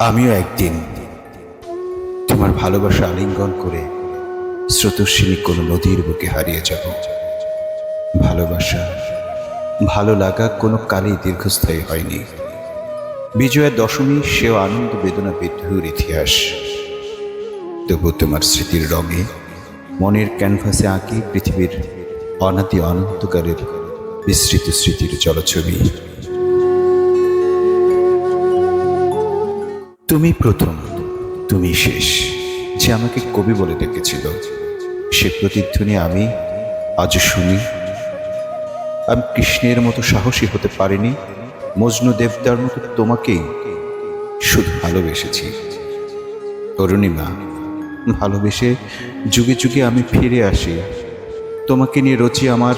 আমিও একদিন তোমার ভালোবাসা আলিঙ্গন করে স্রোতস্বিনী কোনো নদীর বুকে হারিয়ে যাব। ভালোবাসা, ভালো লাগা কোনো কালেই দীর্ঘস্থায়ী হয়নি। বিজয়া দশমী সেও আনন্দ বেদনা বিদ্রোহের ইতিহাস। তবু তোমার স্মৃতির রঙে মনের ক্যানভাসে আঁকি পৃথিবীর অনাদি অনন্তকালের বিস্তৃত স্মৃতির জলছবি। তুমি প্রথম, তুমি শেষ, যে আমাকে কবি বলে ডেকেছিল, সে প্রতিধ্বনি আমি আজও শুনি। আমি কৃষ্ণের মতো সাহসী হতে পারিনি, মজনু দেবতার মতো তোমাকেই শুধু ভালোবেসেছি। অরুণিমা, ভালোবেসে যুগে যুগে আমি ফিরে আসি, তোমাকে নিয়ে রচি আমার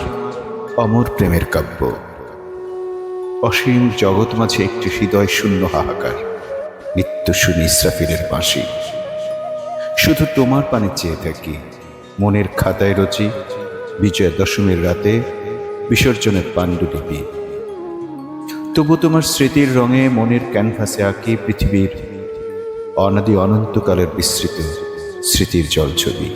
অমর প্রেমের কাব্য। অসীম জগৎ মাঝে একটি হৃদয় শূন্য হাহাকার, নিত্য শুনি ইসরাফিলের বাঁশি। শুধু তোমার পানে চেয়ে থাকি, মনের খাতায় রচি বিজয়া দশমীর রাতে বিসর্জনের পাণ্ডুলিপি। তবু তোমার স্মৃতির রঙে মনের ক্যানভাসে আঁকি পৃথিবীর অনাদি অনন্তকালের বিস্তৃত স্মৃতির জলছবি।